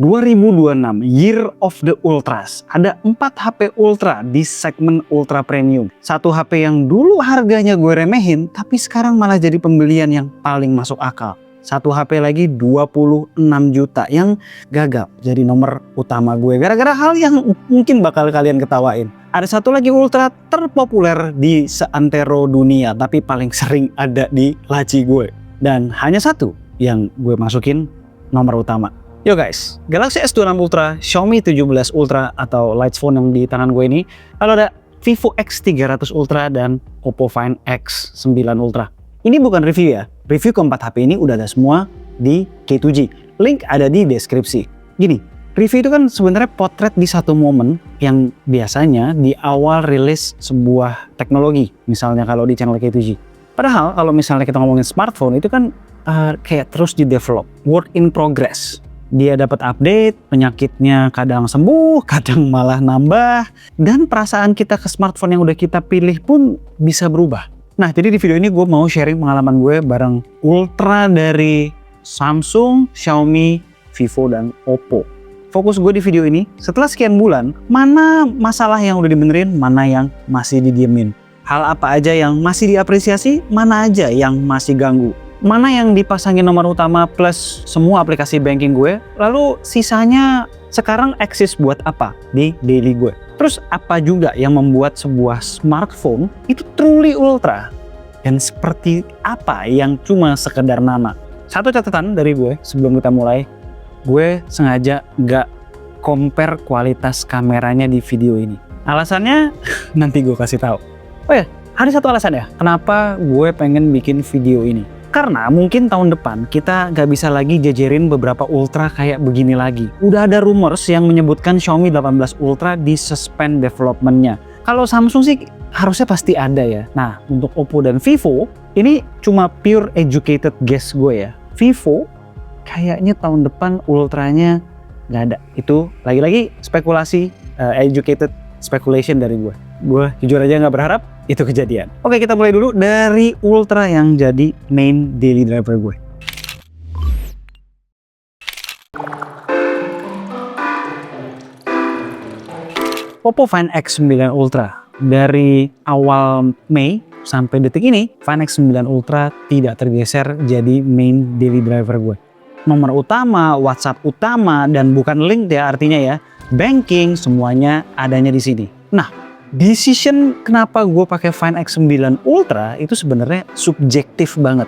2026 Year of the Ultras. Ada 4 HP Ultra di segmen Ultra Premium. Satu HP yang dulu harganya gue remehin, tapi sekarang malah jadi pembelian yang paling masuk akal. Satu HP lagi 26 juta yang gagap jadi nomor utama gue gara-gara hal yang mungkin bakal kalian ketawain. Ada satu lagi Ultra terpopuler di seantero dunia tapi paling sering ada di laci gue. Dan hanya satu yang gue masukin nomor utama. Yo guys, Galaxy S26 Ultra, Xiaomi 17 Ultra atau light phone yang di tangan gue ini, lalu ada Vivo X300 Ultra dan Oppo Find X9 Ultra. Ini bukan review ya, review keempat HP ini udah ada semua di K2G. Link ada di deskripsi. Gini, review itu kan sebenarnya potret di satu momen yang biasanya di awal rilis sebuah teknologi, misalnya kalau di channel K2G. Padahal kalau misalnya kita ngomongin smartphone itu kan kayak terus di develop, work in progress. Dia dapat update, penyakitnya kadang sembuh, kadang malah nambah, dan perasaan kita ke smartphone yang udah kita pilih pun bisa berubah. Nah, jadi di video ini gue mau sharing pengalaman gue bareng Ultra dari Samsung, Xiaomi, Vivo, dan Oppo. Fokus gue di video ini, setelah sekian bulan, mana masalah yang udah dibenerin, mana yang masih didiemin. Hal apa aja yang masih diapresiasi, mana aja yang masih ganggu. Mana yang dipasangin nomor utama plus semua aplikasi banking gue, lalu sisanya sekarang eksis buat apa di daily gue. Terus apa juga yang membuat sebuah smartphone itu truly ultra, dan seperti apa yang cuma sekedar nama. Satu catatan dari gue sebelum kita mulai, gue sengaja nggak compare kualitas kameranya di video ini. Alasannya nanti gue kasih tahu. Oh ya, ada satu alasan ya kenapa gue pengen bikin video ini. Karena mungkin tahun depan kita nggak bisa lagi jajarin beberapa Ultra kayak begini lagi. Udah ada rumors yang menyebutkan Xiaomi 18 Ultra di-suspend development-nya. Kalau Samsung sih harusnya pasti ada ya. Nah, untuk Oppo dan Vivo, ini cuma pure educated guess gue ya. Vivo kayaknya tahun depan Ultranya nggak ada. Itu lagi-lagi spekulasi, educated speculation dari gue. Gue jujur aja nggak berharap itu kejadian. Oke, kita mulai dulu dari Ultra yang jadi main daily driver gue. Oppo Find X9 Ultra. Dari awal Mei sampai detik ini, Find X9 Ultra tidak tergeser jadi main daily driver gue. Nomor utama, WhatsApp utama, dan bukan link ya artinya ya. Banking, semuanya adanya di sini. Nah, decision kenapa gue pakai Find X9 Ultra itu sebenarnya subjektif banget.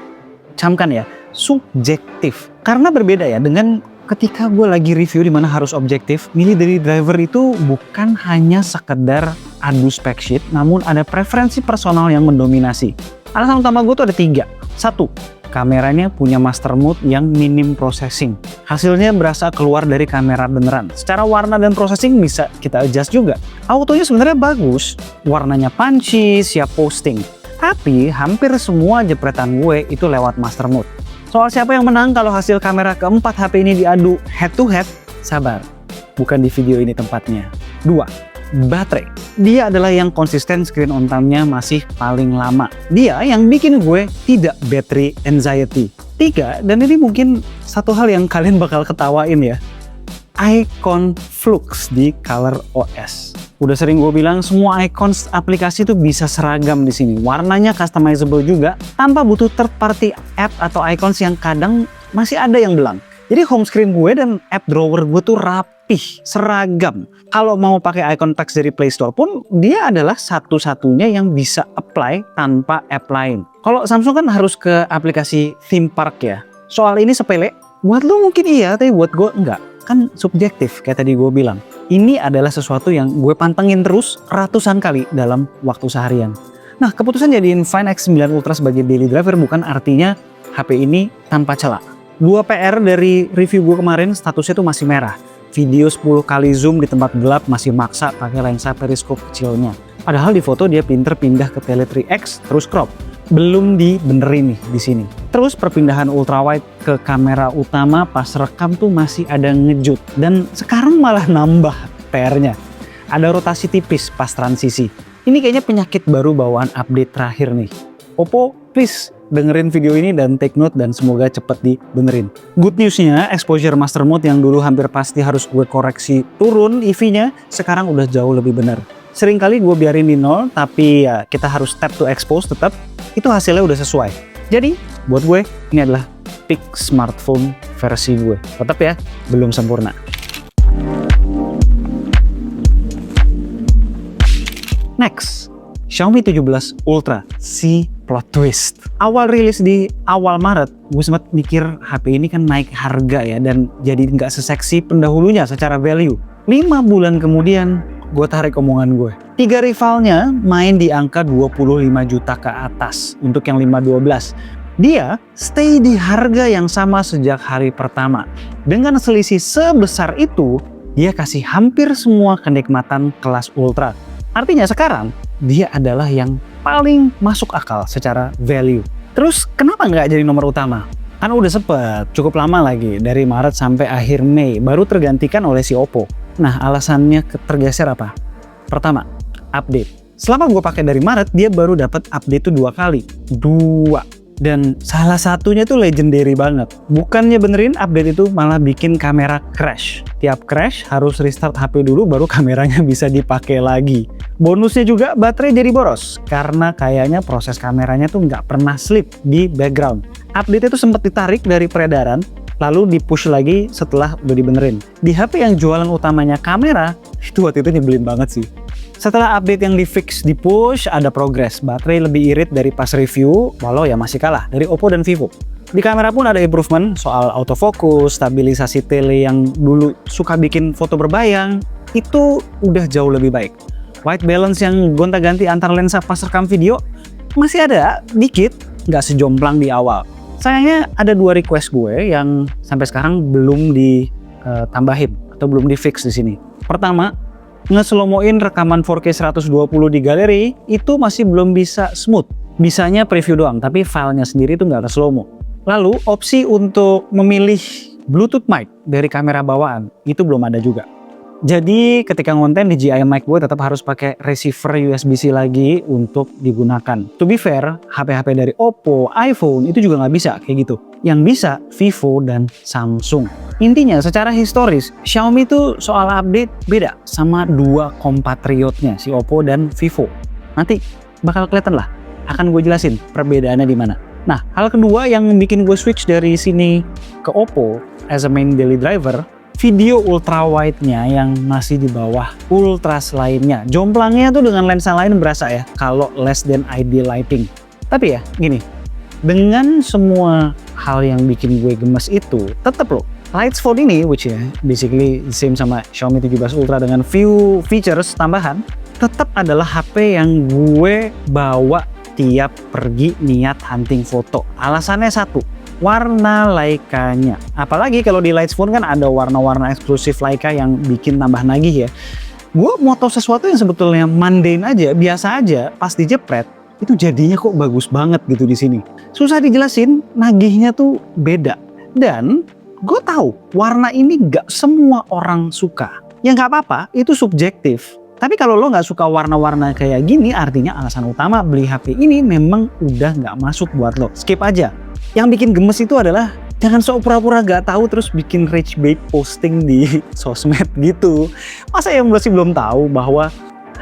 Camkan ya, subjektif. Karena berbeda ya dengan ketika gue lagi review di mana harus objektif, milih dari driver itu bukan hanya sekedar adu spec sheet, namun ada preferensi personal yang mendominasi. Alasan utama gue tuh ada 3. 1. Kameranya punya master mode yang minim processing. Hasilnya berasa keluar dari kamera beneran. Secara warna dan processing bisa kita adjust juga. Autonya sebenarnya bagus, warnanya punchy, siap posting. Tapi hampir semua jepretan gue itu lewat master mode. Soal siapa yang menang kalau hasil kamera keempat HP ini diadu head to head, sabar. Bukan di video ini tempatnya. 2. Baterai. Dia adalah yang konsisten screen on time-nya masih paling lama. Dia yang bikin gue tidak battery anxiety. 3, dan ini mungkin satu hal yang kalian bakal ketawain ya. Icon flux di Color OS. Udah sering gue bilang semua icon aplikasi tuh bisa seragam di sini. Warnanya customizable juga tanpa butuh third party app atau icons yang kadang masih ada yang belang. Jadi home screen gue dan app drawer gue tuh rapih, seragam. Kalau mau pakai icon text dari Play Store pun, dia adalah satu-satunya yang bisa apply tanpa app lain. Kalau Samsung kan harus ke aplikasi theme park ya. Soal ini sepele, buat lo mungkin iya, tapi buat gue enggak. Kan subjektif kayak tadi gue bilang. Ini adalah sesuatu yang gue pantengin terus ratusan kali dalam waktu seharian. Nah, keputusan jadiin Find X9 Ultra sebagai daily driver bukan artinya HP ini tanpa celah. 2 PR dari review gue kemarin, statusnya tuh masih merah. Video 10 kali zoom di tempat gelap masih maksa pakai lensa periskop kecilnya. Padahal di foto dia pinter pindah ke tele 3x terus crop. Belum dibenerin nih di sini. Terus perpindahan ultrawide ke kamera utama pas rekam tuh masih ada ngejut. Dan sekarang malah nambah PR-nya. Ada rotasi tipis pas transisi. Ini kayaknya penyakit baru bawaan update terakhir nih. Oppo, please dengerin video ini dan take note dan semoga cepet dibenerin. Good newsnya, exposure master mode yang dulu hampir pasti harus gue koreksi turun EV-nya, sekarang udah jauh lebih benar. Sering kali gue biarin di 0, tapi ya kita harus tap to expose tetap, itu hasilnya udah sesuai. Jadi, buat gue, ini adalah peak smartphone versi gue. Tetap ya, belum sempurna. Next, Xiaomi 17 Ultra si plot twist. Awal rilis di awal Maret, gue sempat mikir HP ini kan naik harga ya dan jadi nggak seseksi pendahulunya secara value. 5 bulan kemudian, gue tarik omongan gue. 3 rivalnya main di angka 25 juta ke atas untuk yang 512. Dia stay di harga yang sama sejak hari pertama. Dengan selisih sebesar itu, dia kasih hampir semua kenikmatan kelas Ultra. Artinya sekarang, dia adalah yang paling masuk akal secara value. Terus kenapa nggak jadi nomor utama? Kan udah sempet, cukup lama lagi, dari Maret sampai akhir Mei, baru tergantikan oleh si Oppo. Nah, alasannya tergeser apa? Pertama, update. Selama gue pakai dari Maret, dia baru dapat update tuh 2 kali. 2. Dan salah satunya tuh legendary banget. Bukannya benerin update itu malah bikin kamera crash. Tiap crash harus restart HP dulu baru kameranya bisa dipakai lagi. Bonusnya juga baterai jadi boros. Karena kayaknya proses kameranya tuh nggak pernah sleep di background. Update itu sempat ditarik dari peredaran, lalu di-push lagi setelah udah dibenerin. Di HP yang jualan utamanya kamera, itu waktu itu nyebelin banget sih. Setelah update yang di-fix, di-push, ada progres. Baterai lebih irit dari pas review, walau ya masih kalah dari Oppo dan Vivo. Di kamera pun ada improvement soal autofocus, stabilisasi tele yang dulu suka bikin foto berbayang, itu udah jauh lebih baik. White balance yang gonta-ganti antar lensa pas rekam video, masih ada, dikit, nggak sejomplang di awal. Sayangnya ada 2 request gue yang sampai sekarang belum ditambahin atau belum di-fix di sini. Pertama, nge-slow-moin rekaman 4K 120 di galeri itu masih belum bisa smooth. Bisanya preview doang, tapi filenya sendiri itu nggak ada slow-mo. Lalu opsi untuk memilih Bluetooth mic dari kamera bawaan itu belum ada juga. Jadi ketika ngonten di DJI mic gue tetap harus pakai receiver USB-C lagi untuk digunakan. To be fair, HP-HP dari Oppo, iPhone itu juga nggak bisa kayak gitu. Yang bisa Vivo dan Samsung. Intinya secara historis, Xiaomi itu soal update beda sama 2 kompatriotnya, si Oppo dan Vivo. Nanti bakal kelihatan lah, akan gue jelasin perbedaannya di mana. Nah, hal kedua yang bikin gue switch dari sini ke Oppo as a main daily driver, video ultra wide-nya yang masih di bawah ultras lainnya. Jomplangnya tuh dengan lensa lain berasa ya, kalau less than ideal lighting. Tapi ya, gini, dengan semua hal yang bikin gue gemes itu, tetep loh, Lights Phone ini, which ya basically same sama Xiaomi 17 Ultra dengan few features tambahan, tetap adalah HP yang gue bawa tiap pergi niat hunting foto. Alasannya satu, warna Leica-nya. Apalagi kalau di Lights Phone kan ada warna-warna eksklusif Leica yang bikin tambah nagih ya. Gue mau tahu sesuatu yang sebetulnya mundane aja, biasa aja, pas dijepret, itu jadinya kok bagus banget gitu di sini. Susah dijelasin, nagihnya tuh beda. Dan gue tahu warna ini gak semua orang suka. Ya nggak apa-apa, itu subjektif. Tapi kalau lo nggak suka warna-warna kayak gini, artinya alasan utama beli HP ini memang udah nggak masuk buat lo. Skip aja. Yang bikin gemes itu adalah jangan sok pura-pura gak tahu terus bikin rage bait posting di sosmed gitu. Masa yang masih belum tahu bahwa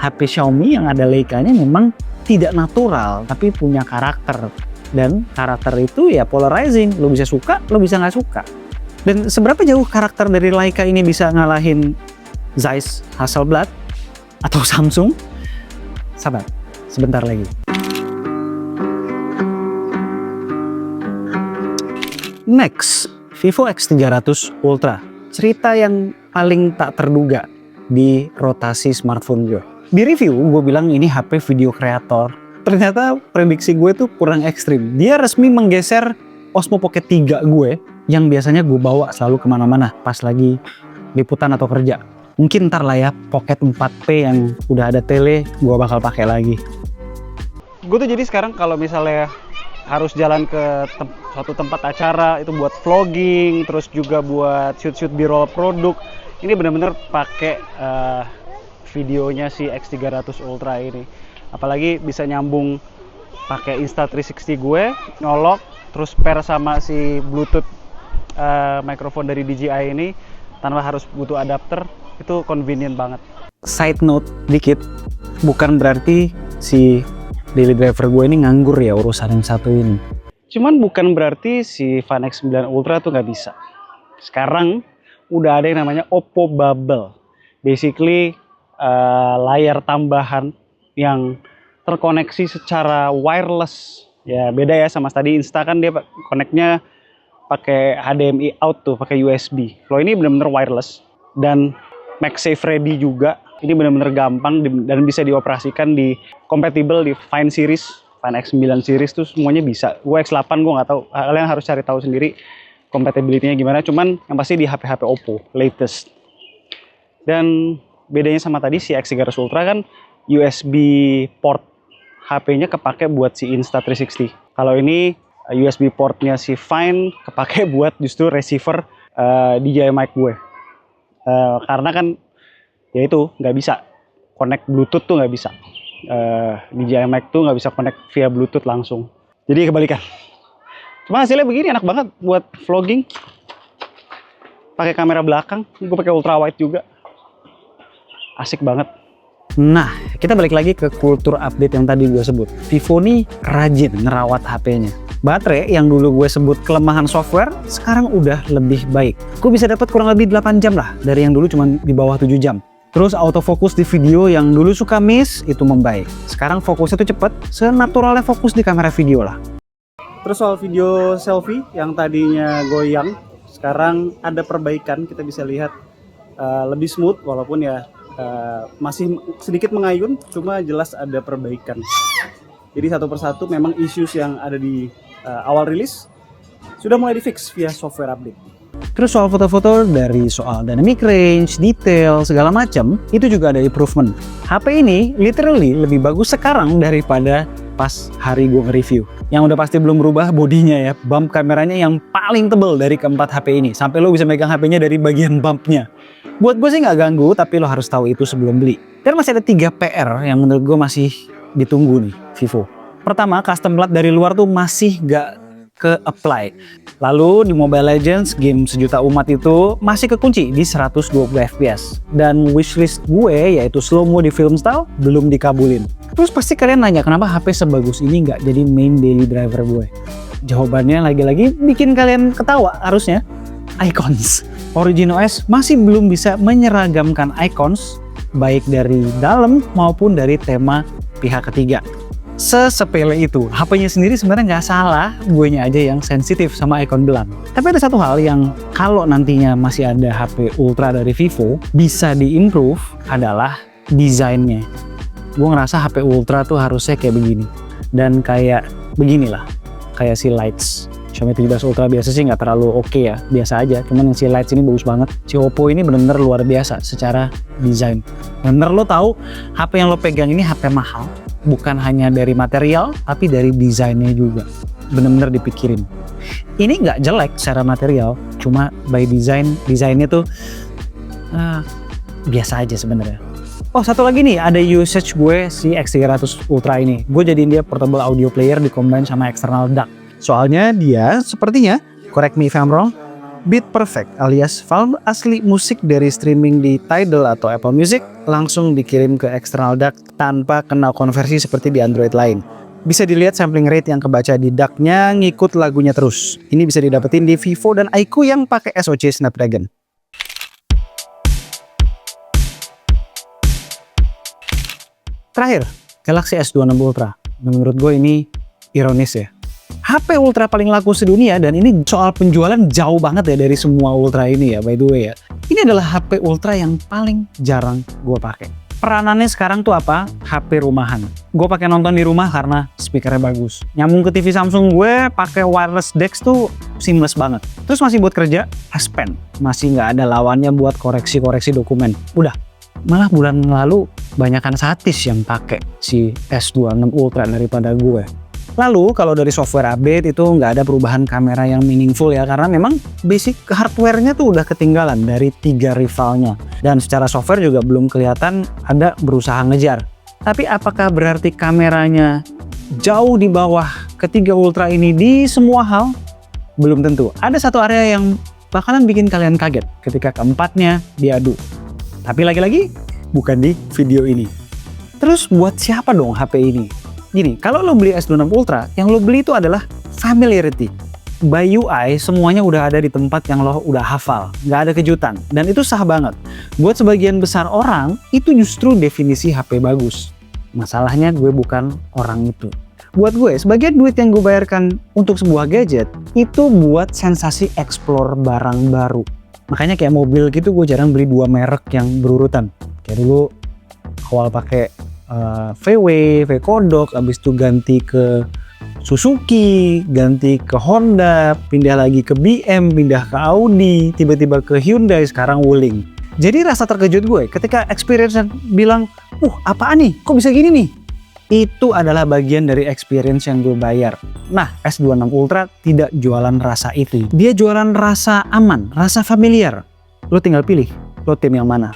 HP Xiaomi yang ada Leica-nya memang tidak natural tapi punya karakter. Dan karakter itu ya polarizing, lo bisa suka, lo bisa nggak suka. Dan seberapa jauh karakter dari Leica ini bisa ngalahin Zeiss Hasselblad atau Samsung? Sabar, sebentar lagi. Next, Vivo X300 Ultra. Cerita yang paling tak terduga di rotasi smartphone gue. Di review gue bilang ini HP video kreator. Ternyata prediksi gue tuh kurang ekstrim. Dia resmi menggeser Osmo Pocket 3 gue yang biasanya gue bawa selalu kemana-mana pas lagi liputan atau kerja. Mungkin ntar lah ya Pocket 4P yang udah ada tele gue bakal pakai lagi. Gue tuh jadi sekarang kalau misalnya harus jalan ke suatu tempat acara itu buat vlogging, terus juga buat shoot-shoot B-roll produk, ini bener-bener pakai videonya si X300 Ultra ini. Apalagi bisa nyambung pakai Insta360 gue, nyolok, terus pair sama si Bluetooth mikrofon dari DJI ini tanpa harus butuh adapter, itu convenient banget. Side note dikit, bukan berarti si daily driver gue ini nganggur ya urusan yang satu ini. Cuman bukan berarti si Find X9 Ultra tuh nggak bisa. Sekarang udah ada yang namanya Oppo Bubble. Basically layar tambahan yang terkoneksi secara wireless. Ya beda ya sama tadi Insta kan dia connect-nya pakai HDMI out tuh, pakai USB. Kalau ini benar-benar wireless dan MagSafe ready juga. Ini benar-benar gampang dan bisa dioperasikan di compatible di Find series, Find X9 series tuh semuanya bisa. Gue X8 gue nggak tahu, kalian harus cari tahu sendiri compatibility-nya gimana. Cuman yang pasti di HP-HP Oppo latest. Dan bedanya sama tadi si X300 Ultra kan USB port HP-nya kepake buat si Insta360. Kalau ini USB portnya si Find kepake buat justru receiver DJI mic gue. Karena kan ya itu nggak bisa connect Bluetooth tuh nggak bisa. DJI mic tuh nggak bisa connect via Bluetooth langsung. Jadi kebalikan. Cuma hasilnya begini enak banget buat vlogging. Pakai kamera belakang, gue pakai ultra wide juga. Asik banget. Nah, kita balik lagi ke kultur update yang tadi gue sebut. Vivo nih rajin ngerawat HP-nya. Baterai yang dulu gue sebut kelemahan software, sekarang udah lebih baik. Gue bisa dapat kurang lebih 8 jam lah, dari yang dulu cuma di bawah 7 jam. Terus autofocus di video yang dulu suka miss, itu membaik. Sekarang fokusnya tuh cepet, senaturalnya fokus di kamera video lah. Terus soal video selfie yang tadinya goyang, sekarang ada perbaikan, kita bisa lihat lebih smooth, walaupun ya masih sedikit mengayun, cuma jelas ada perbaikan. Jadi satu persatu memang issues yang ada di awal rilis sudah mulai di fix via software update. Terus soal foto-foto dari soal dynamic range, detail, segala macam itu juga ada improvement. HP ini literally lebih bagus sekarang daripada pas hari gue nge-review. Yang udah pasti belum berubah bodinya ya, bump kameranya yang paling tebel dari keempat HP ini. Sampai lo bisa megang HP-nya dari bagian bumpnya. Buat gue sih nggak ganggu, tapi lo harus tahu itu sebelum beli. Dan masih ada 3 PR yang menurut gue masih ditunggu nih Vivo. Pertama, custom LUT dari luar tuh masih nggak ke-apply. Lalu di Mobile Legends, game sejuta umat itu masih kekunci di 120 FPS. Dan wishlist gue yaitu slow mo di film style belum dikabulin. Terus pasti kalian nanya kenapa HP sebagus ini nggak jadi main daily driver gue. Jawabannya lagi-lagi bikin kalian ketawa harusnya. Icons. Origin OS masih belum bisa menyeragamkan icons baik dari dalam maupun dari tema pihak ketiga. Sesepele itu, HP-nya sendiri sebenarnya nggak salah, guenya aja yang sensitif sama icon belang. Tapi ada satu hal yang kalau nantinya masih ada HP Ultra dari Vivo bisa diimprove adalah desainnya. Gue ngerasa HP Ultra tuh harusnya kayak begini dan kayak beginilah, kayak si Lights. Xiaomi 17 Ultra biasa sih nggak terlalu oke ya, biasa aja. Cuman yang si Lights ini bagus banget. Si Oppo ini bener-bener luar biasa secara desain. Bener lo tahu HP yang lo pegang ini HP mahal, bukan hanya dari material, tapi dari desainnya juga. Bener-bener dipikirin. Ini nggak jelek secara material, cuma by desainnya tuh biasa aja sebenarnya. Oh satu lagi nih, ada usage gue si X300 Ultra ini. Gue jadiin dia portable audio player di-combine sama external DAC. Soalnya dia sepertinya, correct me if I'm wrong, beat perfect alias file asli musik dari streaming di Tidal atau Apple Music langsung dikirim ke external DAC tanpa kena konversi seperti di Android lain. Bisa dilihat sampling rate yang kebaca di DAC-nya ngikut lagunya terus. Ini bisa didapetin di Vivo dan iQOO yang pakai SoC Snapdragon. Terakhir, Galaxy S26 Ultra. Menurut gue ini ironis ya. HP Ultra paling laku sedunia dan ini soal penjualan jauh banget ya dari semua Ultra ini ya by the way ya. Ini adalah HP Ultra yang paling jarang gue pakai. Peranannya sekarang tuh apa? HP rumahan. Gue pakai nonton di rumah karena speakernya bagus. Nyambung ke TV Samsung gue pakai wireless DeX tuh seamless banget. Terus masih buat kerja, S Pen. Masih nggak ada lawannya buat koreksi-koreksi dokumen. Udah. Malah bulan lalu banyakan satis yang pakai si S26 Ultra daripada gue. Lalu kalau dari software update itu nggak ada perubahan kamera yang meaningful ya, karena memang basic hardware-nya tuh udah ketinggalan dari 3 rivalnya. Dan secara software juga belum kelihatan ada berusaha ngejar. Tapi apakah berarti kameranya jauh di bawah ketiga Ultra ini di semua hal? Belum tentu. Ada satu area yang bakalan bikin kalian kaget ketika keempatnya diadu. Tapi lagi-lagi, bukan di video ini. Terus buat siapa dong HP ini? Gini, kalau lo beli S26 Ultra, yang lo beli itu adalah familiarity. By UI, semuanya udah ada di tempat yang lo udah hafal. Nggak ada kejutan. Dan itu sah banget. Buat sebagian besar orang, itu justru definisi HP bagus. Masalahnya gue bukan orang itu. Buat gue, sebagian duit yang gue bayarkan untuk sebuah gadget, itu buat sensasi explore barang baru. Makanya kayak mobil gitu, gue jarang beli dua merek yang berurutan. Kayak dulu awal pakai VW, V-Kodok, abis itu ganti ke Suzuki, ganti ke Honda, pindah lagi ke BM, pindah ke Audi, tiba-tiba ke Hyundai, sekarang Wuling. Jadi rasa terkejut gue ketika experience bilang, apaan nih, kok bisa gini nih? Itu adalah bagian dari experience yang gue bayar. Nah, S26 Ultra tidak jualan rasa itu. Dia jualan rasa aman, rasa familiar. Lo tinggal pilih, lo tim yang mana.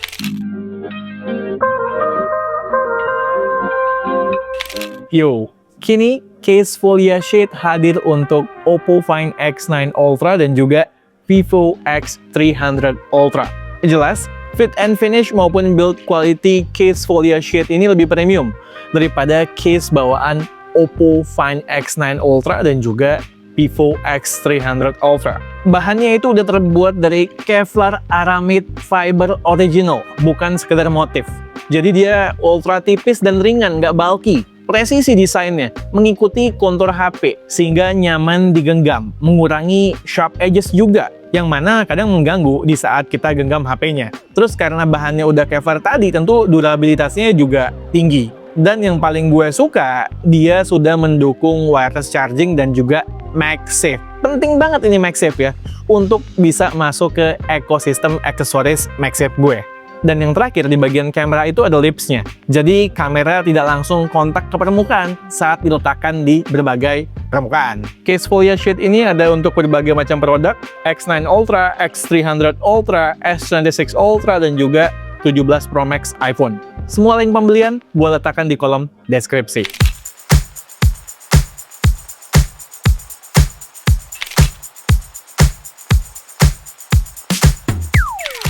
Yo, kini case Folia Shade hadir untuk Oppo Find X9 Ultra dan juga Vivo X300 Ultra. Jelas, fit and finish maupun build quality case Folia Shade ini lebih premium daripada case bawaan Oppo Find X9 Ultra dan juga Vivo X300 Ultra. Bahannya itu udah terbuat dari Kevlar Aramid Fiber Original, bukan sekedar motif. Jadi dia ultra tipis dan ringan, nggak bulky. Presisi desainnya, mengikuti kontur HP, sehingga nyaman digenggam, mengurangi sharp edges juga, yang mana kadang mengganggu di saat kita genggam HP-nya. Terus karena bahannya udah Kevlar tadi, tentu durabilitasnya juga tinggi. Dan yang paling gue suka, dia sudah mendukung wireless charging dan juga MagSafe. Penting banget ini MagSafe ya, untuk bisa masuk ke ekosistem aksesoris MagSafe gue. Dan yang terakhir, di bagian kamera itu ada lipsnya. Jadi kamera tidak langsung kontak ke permukaan saat diletakkan di berbagai permukaan. Case Folia Shade ini ada untuk berbagai macam produk, X9 Ultra, X300 Ultra, S26 Ultra, dan juga 17 Pro Max iPhone. Semua link pembelian gue letakkan di kolom deskripsi.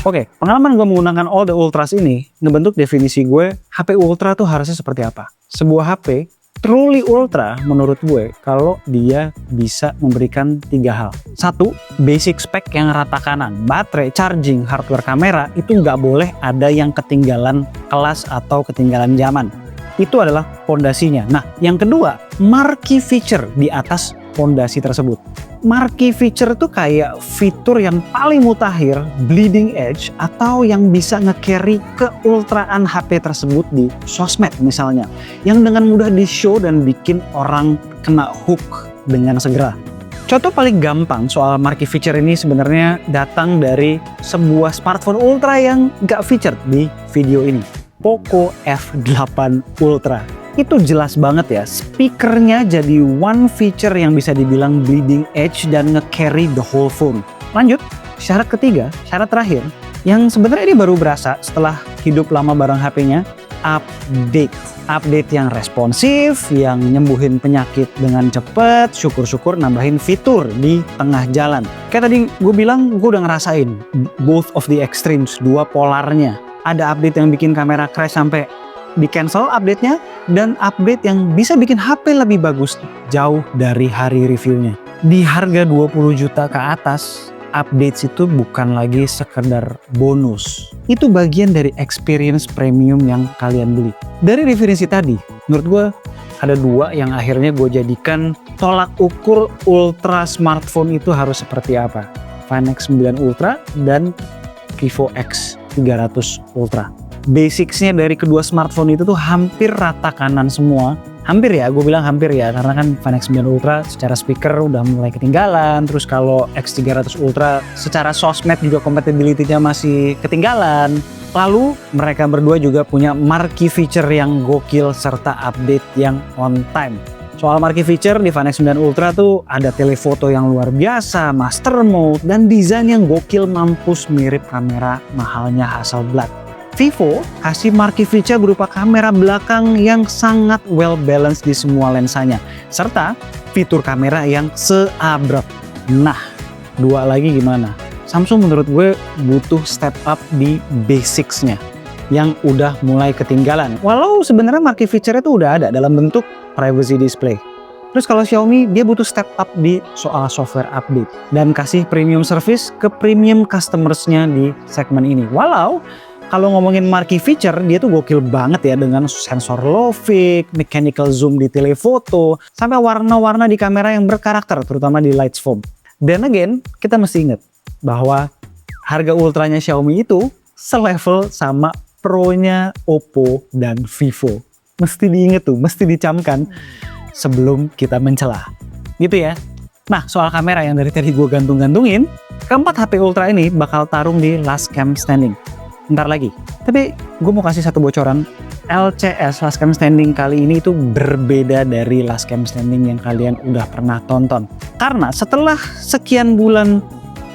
Oke, pengalaman gue menggunakan all the Ultras ini ngebentuk definisi gue HP Ultra tuh harusnya seperti apa. Sebuah HP truly Ultra menurut gue kalau dia bisa memberikan 3 hal. 1, basic spec yang rata kanan. Baterai, charging, hardware kamera itu nggak boleh ada yang ketinggalan kelas atau ketinggalan zaman. Itu adalah pondasinya. Nah, yang kedua, marquee feature di atas pondasi tersebut. Marquee feature itu kayak fitur yang paling mutakhir, bleeding edge, atau yang bisa nge-carry keultraan HP tersebut di sosmed misalnya. Yang dengan mudah di-show dan bikin orang kena hook dengan segera. Contoh paling gampang soal marquee feature ini sebenarnya datang dari sebuah smartphone Ultra yang nggak featured di video ini. Poco F8 Ultra. Itu jelas banget ya, speakernya jadi one feature yang bisa dibilang bleeding edge dan nge-carry the whole phone. Lanjut, syarat ketiga, syarat terakhir, yang sebenarnya ini baru berasa setelah hidup lama bareng HP-nya, update. Update yang responsif, yang nyembuhin penyakit dengan cepet, syukur-syukur nambahin fitur di tengah jalan. Kayak tadi gue bilang, gue udah ngerasain both of the extremes, dua polarnya. Ada update yang bikin kamera crash sampai di cancel update-nya, dan update yang bisa bikin HP lebih bagus jauh dari hari reviewnya. Di harga 20 juta ke atas, updates itu bukan lagi sekedar bonus. Itu bagian dari experience premium yang kalian beli. Dari referensi tadi, menurut gue ada 2 yang akhirnya gue jadikan tolak ukur ultra smartphone itu harus seperti apa. Find X9 Ultra dan Vivo X300 Ultra. Basicsnya dari kedua smartphone itu tuh hampir rata kanan semua. Hampir ya, gue bilang hampir ya, karena kan Find X9 Ultra secara speaker udah mulai ketinggalan. Terus kalau X300 Ultra secara sosmed juga compatibility-nya masih ketinggalan. Lalu mereka berdua juga punya marquee feature yang gokil serta update yang on time. Soal marquee feature di Find X9 Ultra tuh ada telefoto yang luar biasa, master mode, dan desain yang gokil mampus mirip kamera mahalnya Hasselblad. Vivo kasih marquee feature berupa kamera belakang yang sangat well balanced di semua lensanya, serta fitur kamera yang seabrek. Nah, dua lagi gimana? Samsung menurut gue butuh step up di basics-nya yang udah mulai ketinggalan. Walau sebenarnya marquee feature itu udah ada dalam bentuk privacy display. Terus kalau Xiaomi, dia butuh step up di soal software update dan kasih premium service ke premium customers-nya di segmen ini. Walau kalau ngomongin marquee feature, dia tuh gokil banget ya dengan sensor low-fig, mechanical zoom di telefoto, sampai warna-warna di kamera yang berkarakter, terutama di lights foam. Dan again, kita mesti ingat bahwa harga ultranya Xiaomi itu selevel sama Pro-nya Oppo dan Vivo. Mesti diinget tuh, mesti dicamkan sebelum kita mencela. Gitu ya. Nah, soal kamera yang dari tadi gue gantung-gantungin, keempat HP Ultra ini bakal tarung di last cam standing. Ntar lagi. Tapi gue mau kasih satu bocoran. LCS last cam standing kali ini itu berbeda dari last cam standing yang kalian udah pernah tonton. Karena setelah sekian bulan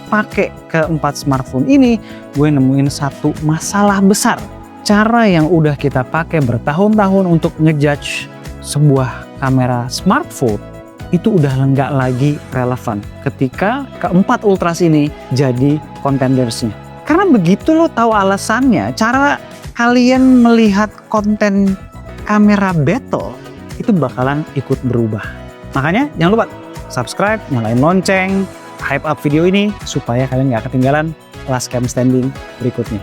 pakai keempat smartphone ini, gue nemuin satu masalah besar. Cara yang udah kita pakai bertahun-tahun untuk ngejudge sebuah kamera smartphone itu udah nggak lagi relevan ketika keempat Ultras ini jadi contendersnya. Karena begitu lo tahu alasannya, cara kalian melihat konten kamera battle itu bakalan ikut berubah. Makanya jangan lupa subscribe, nyalain lonceng, hype up video ini supaya kalian nggak ketinggalan last cam standing berikutnya.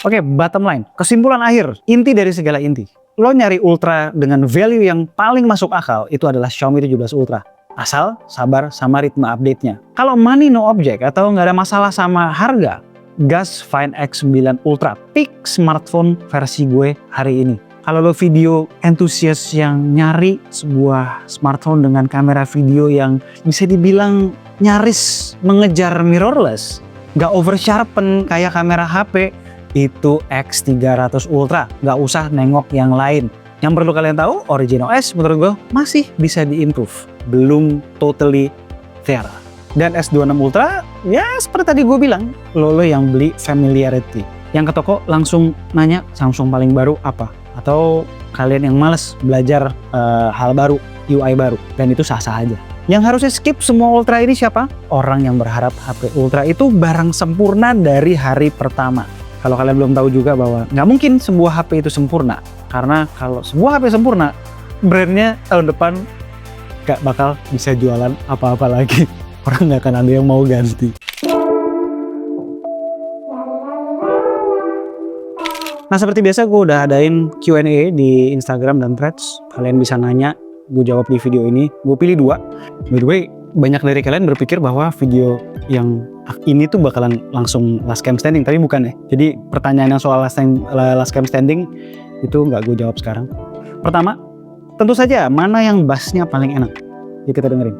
Oke, bottom line, kesimpulan akhir, inti dari segala inti. Lo nyari Ultra dengan value yang paling masuk akal itu adalah Xiaomi 17 Ultra. Asal sabar sama ritme update-nya. Kalau money no object atau nggak ada masalah sama harga, gas Find X9 Ultra, peak smartphone versi gue hari ini. Kalau lo video enthusiast yang nyari sebuah smartphone dengan kamera video yang bisa dibilang nyaris mengejar mirrorless, nggak over sharpen kayak kamera HP, itu X300 Ultra. Nggak usah nengok yang lain. Yang perlu kalian tahu, Origin OS menurut gue masih bisa di-improve. Belum totally there. Dan S26 Ultra, ya seperti tadi gue bilang, lo yang beli familiarity. Yang ke toko langsung nanya Samsung paling baru apa. Atau kalian yang males belajar hal baru, UI baru. Dan itu sah-sah aja. Yang harusnya skip semua Ultra ini siapa? Orang yang berharap HP Ultra itu barang sempurna dari hari pertama. Kalau kalian belum tahu juga bahwa nggak mungkin sebuah HP itu sempurna. Karena kalau sebuah HP sempurna, brandnya tahun depan nggak bakal bisa jualan apa-apa lagi. Orang nggak akan ada yang mau ganti. Nah, seperti biasa gue udah adain Q&A di Instagram dan Threads. Kalian bisa nanya, gue jawab di video ini. Gue pilih 2. By the way, banyak dari kalian berpikir bahwa video yang ini tuh bakalan langsung last cam standing, tapi bukan ya. Jadi pertanyaan yang soal last cam standing itu nggak gue jawab sekarang. Pertama, tentu saja mana yang bassnya paling enak. Yuk kita dengerin.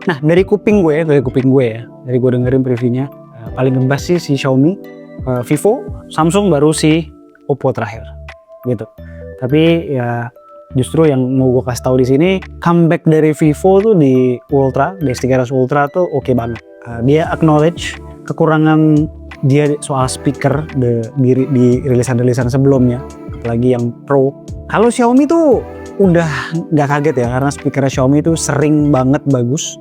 Nah, dari kuping gue ya, dari gue dengerin previewnya, paling ngebas sih si Xiaomi, Vivo, Samsung baru si Oppo terakhir, gitu. Tapi ya justru yang mau gue kasih tahu di sini, comeback dari Vivo tuh di Ultra, di S300 Ultra tuh oke banget. Dia acknowledge kekurangan dia soal speaker di rilisan-rilisan sebelumnya, apalagi yang Pro. Kalau Xiaomi tuh udah nggak kaget ya, karena speakernya Xiaomi itu sering banget bagus.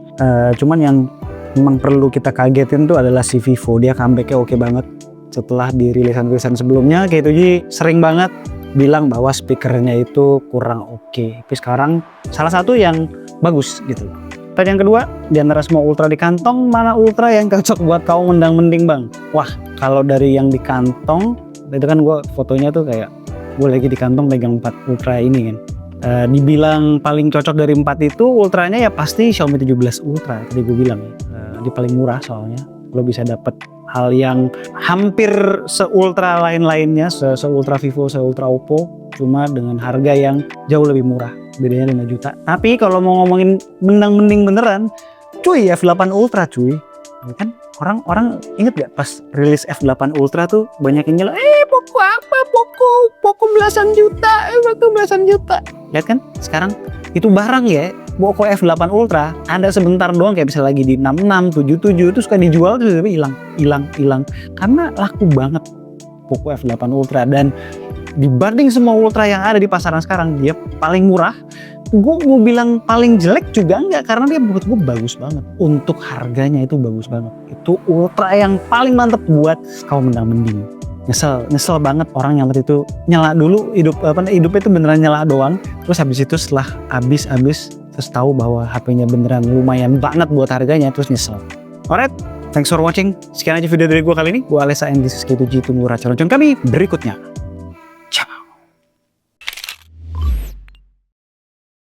Cuman yang memang perlu kita kagetin tuh adalah si Vivo. Dia comebacknya oke banget. Setelah di rilisan-rilisan sebelumnya, K7 sering banget bilang bahwa speakernya itu kurang oke. Tapi sekarang salah satu yang bagus gitu. Pertanyaan kedua, di antara semua Ultra di kantong, mana Ultra yang cocok buat kaum mendang-mending bang? Wah, kalau dari yang di kantong, itu kan gue fotonya tuh kayak gue lagi di kantong pegang 4 Ultra ini kan. Dibilang paling cocok dari 4 itu Ultranya ya pasti Xiaomi 17 Ultra, tadi gue bilang ya. Dia paling murah soalnya, lo bisa dapet hal yang hampir se-ultra lain-lainnya, se-ultra Vivo, se-ultra Oppo, cuma dengan harga yang jauh lebih murah, bedanya 5 juta. Tapi kalau mau ngomongin mending beneran, cuy, F8 Ultra cuy, kan orang inget gak pas rilis F8 Ultra tuh banyak yang nyela, Poco apa, Poco belasan juta, Poco belasan juta. Lihat kan sekarang itu barang ya, Poco F8 Ultra ada sebentar doang, kayak bisa lagi di 66, 77 terus kan dijual terus hilang karena laku banget Poco F8 Ultra. Dan dibanding semua Ultra yang ada di pasaran sekarang, dia paling murah. Gue mau bilang paling jelek juga enggak, karena dia menurut gue bagus banget. Untuk harganya itu bagus banget. Itu Ultra yang paling mantep buat kaum mending. Nyesel banget orang yang waktu itu nyala dulu, hidupnya itu beneran nyala doang. Terus habis itu setelah habis terus tahu bahwa HP-nya beneran lumayan banget buat harganya, terus nyesel. Alright, thanks for watching. Sekian aja video dari gue kali ini. Gue Alessa and this is K2G. Tunggu racun kami berikutnya.